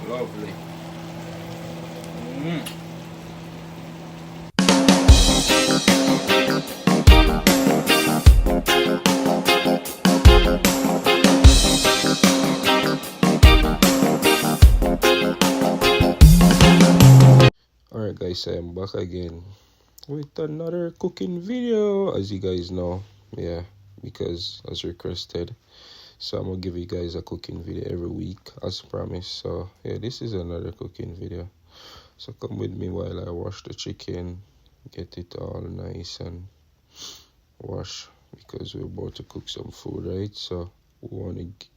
Lovely. Mm. Alright guys, I am back again with another cooking video, as you guys know. Yeah, because as requested. So I'm gonna give you guys a cooking video every week as promised. So yeah, this is another cooking video. So come with me while I wash the chicken, get it all nice and wash, because we're about to cook some food, right? So we want to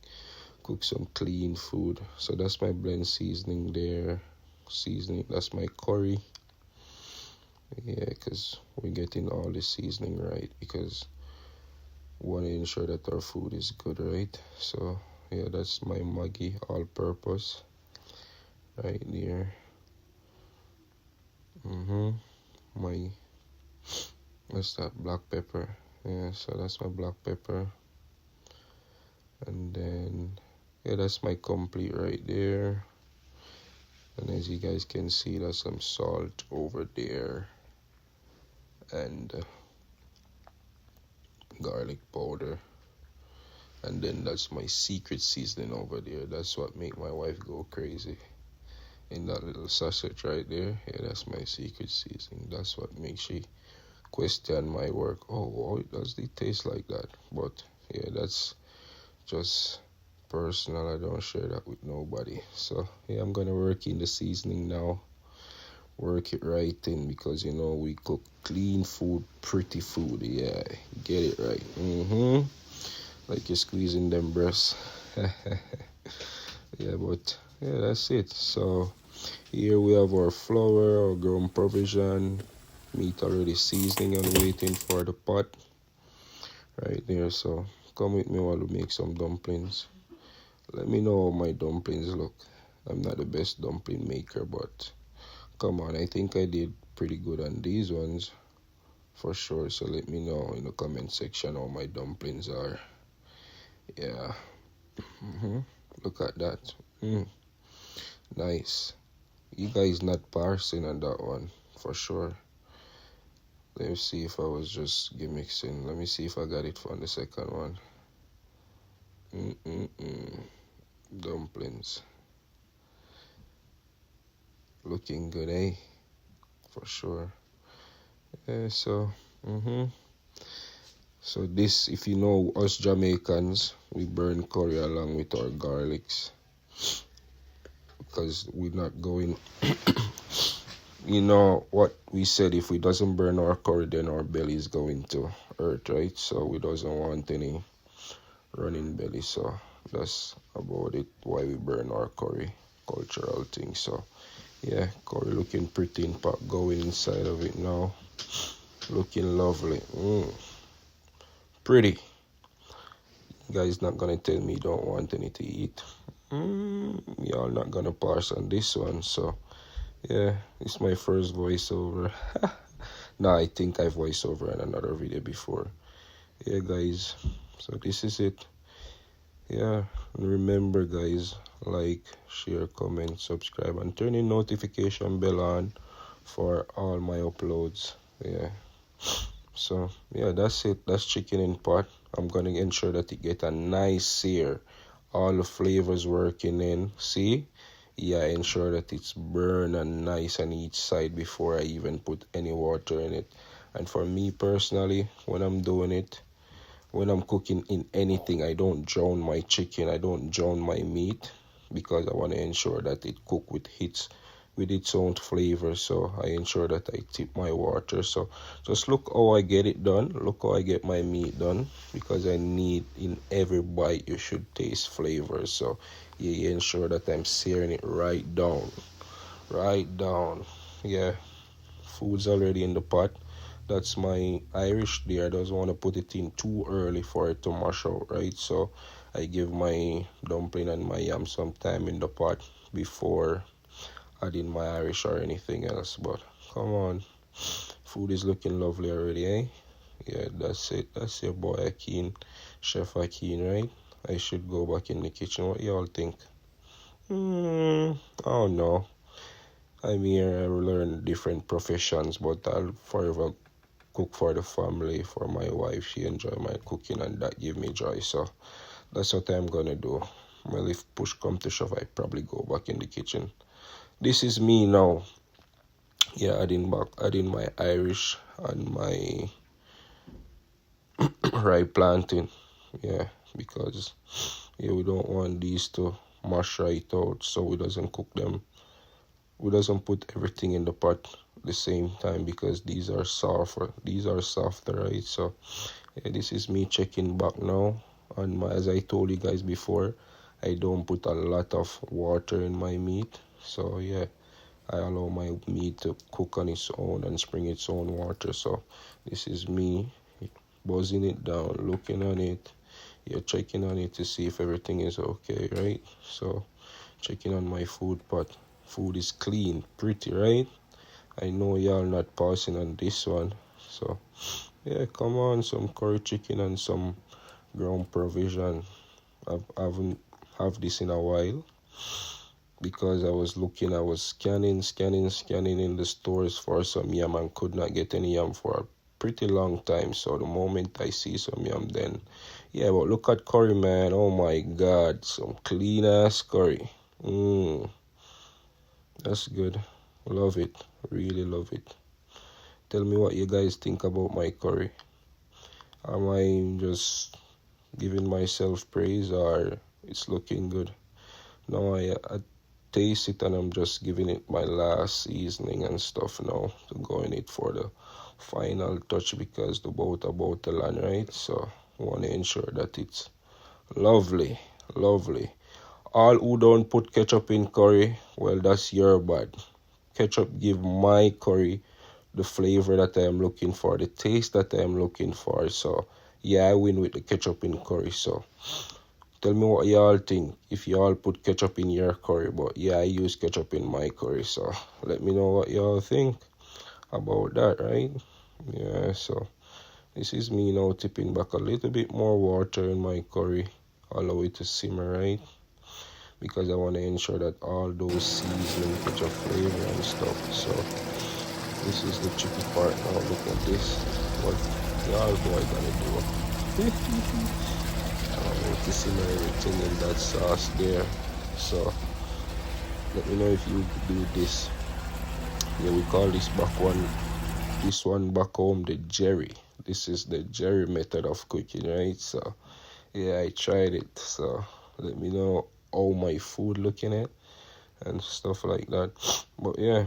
cook some clean food. So that's my blend seasoning there. Seasoning, that's my curry. Yeah, because we're getting all the seasoning right, because we want to ensure that our food is good, right? So yeah, that's my Maggi all purpose right there. My, what's that, black pepper. Yeah, so that's my black pepper. And then yeah, that's my complete right there. And as you guys can see, there's some salt over there, and garlic powder. And then that's my secret seasoning over there. That's what make my wife go crazy. In that little sausage right there, yeah, that's my secret seasoning. That's what makes she question my work. Oh, why does it taste like that? But yeah, that's just personal. I don't share that with nobody. So yeah, I'm gonna work in the seasoning now. Work it right in, because you know we cook clean food, pretty food. Yeah, get it right. Like you're squeezing them breasts. Yeah, but yeah, that's it. So here we have our flour, our ground provision, meat already seasoning and waiting for the pot right there. So come with me while we make some dumplings. Let me know how my dumplings look. I'm not the best dumpling maker, but come on, I think I did pretty good on these ones for sure. So let me know in the comment section how my dumplings are. Yeah. Look at that. Nice. You guys not parsing on that one for sure. Let me see if I was just gimmicking. Let me see if I got it for the second one. Dumplings. Looking good, eh? For sure. Yeah, so, So this, if you know us Jamaicans, we burn curry along with our garlics, because we're not going, you know what we said, if we doesn't burn our curry, then our belly is going to hurt, right? So we doesn't want any running belly. So that's about it, why we burn our curry, cultural thing. So yeah, curry looking pretty in pot, going inside of it now, looking lovely. Pretty. You guys not gonna tell me you don't want any to eat. Y'all not gonna pass on this one. So yeah, it's my first voiceover. Nah, I think I voiced over in another video before. Yeah guys, so this is it. Yeah, and remember guys, like, share, comment, subscribe, and turn the notification bell on for all my uploads. Yeah, so yeah, that's it. That's chicken in pot. I'm gonna ensure that it get a nice sear, all the flavors working in. See, yeah, ensure that it's burn and nice on each side before I even put any water in it. And for me personally, when I'm doing it, when I'm cooking in anything, I don't drown my chicken, I don't drown my meat, because I want to ensure that it cook with its own flavor. So I ensure that I tip my water. So just look how I get it done, look how I get my meat done, because I need, in every bite you should taste flavor. So you ensure that I'm searing it right down. Yeah, food's already in the pot. That's my Irish there. I don't want to put it in too early for it to mash out, right? So I give my dumpling and my yam some time in the pot before adding my Irish or anything else. But come on, food is looking lovely already, eh? Yeah, that's it. That's your boy Akin, Chef Akin, right? I should go back in the kitchen. What y'all think? I don't know. I'm here, I learn different professions, but I'll forever cook for the family, for my wife. She enjoy my cooking and that give me joy. So that's what I'm gonna do. Well, if push come to shove, I probably go back in the kitchen. This is me now. Yeah, adding my Irish and my rye plantain. Yeah, because yeah, we don't want these to mash right out, so we doesn't cook them. We doesn't put everything in the pot the same time because these are softer. These are softer, right? So yeah, this is me checking back now. And as I told you guys before, I don't put a lot of water in my meat. So yeah, I allow my meat to cook on its own and spring its own water. So this is me buzzing it down, looking on it, yeah, checking on it to see if everything is okay, right? So checking on my food pot. Food is clean, pretty, right? I know y'all not passing on this one. So yeah, come on, some curry chicken and some ground provision. I haven't have this in a while because I was scanning in the stores for some yam and could not get any yam for a pretty long time. So the moment I see some yam, then yeah. But look at curry, man. Oh my God, some clean ass curry. That's good. Love it. Really love it. Tell me what you guys think about my curry. Am I just giving myself praise or it's looking good? Now I taste it and I'm just giving it my last seasoning and stuff now to go in it for the final touch because the boat about to land, right? So I want to ensure that it's lovely, lovely. All who don't put ketchup in curry, well, that's your bad. Ketchup give my curry the flavor that I am looking for, the taste that I am looking for. So yeah, I win with the ketchup in curry. So tell me what y'all think if y'all put ketchup in your curry. But yeah, I use ketchup in my curry. So let me know what y'all think about that, right? Yeah, so this is me now tipping back a little bit more water in my curry. Allow it to simmer, right? Because I want to ensure that all those seasoning catch a flavor and stuff. So this is the tricky part now. Look at this. What y'all boy gonna do? I want to simmer everything in that sauce there. So let me know if you do this. Yeah, we call this one back home the Jerry. This is the Jerry method of cooking, right? So yeah, I tried it. So let me know how my food looking at and stuff like that. But yeah,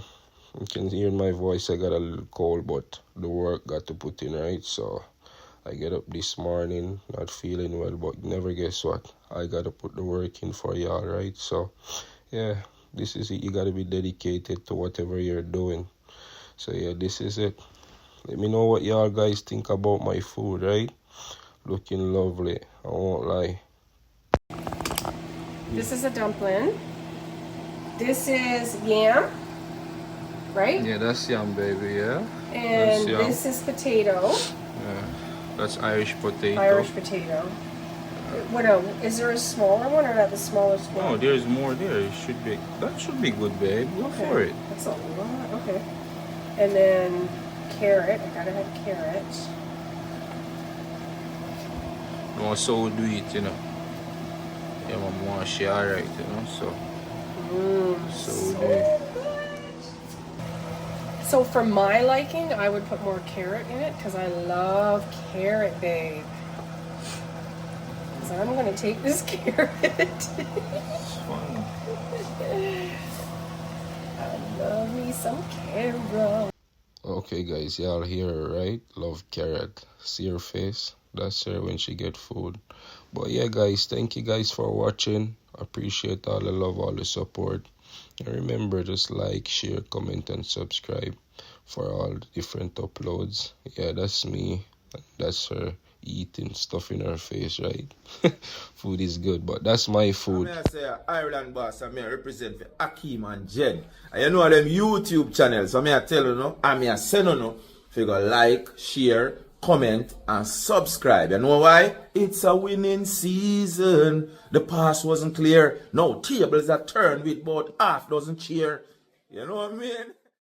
you can hear in my voice I got a little cold, but the work got to put in, right? So I get up this morning not feeling well, but never guess what? I gotta put the work in for y'all, right? So yeah, this is it. You gotta be dedicated to whatever you're doing. So yeah, this is it. Let me know what y'all guys think about my food, right? Looking lovely, I won't lie. This is a dumpling. This is yam, right? Yeah, that's yam, baby, yeah? And this is potato. Yeah, that's Irish potato. Irish potato. What else? Is there a smaller one or not the smallest one? No, there's more there. That should be good, babe. Go for it. That's a lot. Okay. And then carrot. I gotta have carrot. No, so we do it, you know. Yeah, my mom, she alright, you know, so. So we do it. So for my liking, I would put more carrot in it because I love carrot, babe. So I'm gonna take this carrot. It's fine. I love me some carrot. Okay, guys, y'all hear her, right? Love carrot. See her face? That's her when she get food. But yeah, guys, thank you guys for watching. Appreciate all the love, all the support. And remember, just like, share, comment, and subscribe for all the different uploads. Yeah, that's me. That's her eating stuff in her face, right? Food is good, but that's my food. I say Ireland boss, I represent for Akeem and Jen. And you know them YouTube channels, so I tell you, no, I send you, if you go like, share, comment, and subscribe. You know why? It's a winning season. The pass wasn't clear. No, tables are turned with about half dozen cheer. You know what I mean?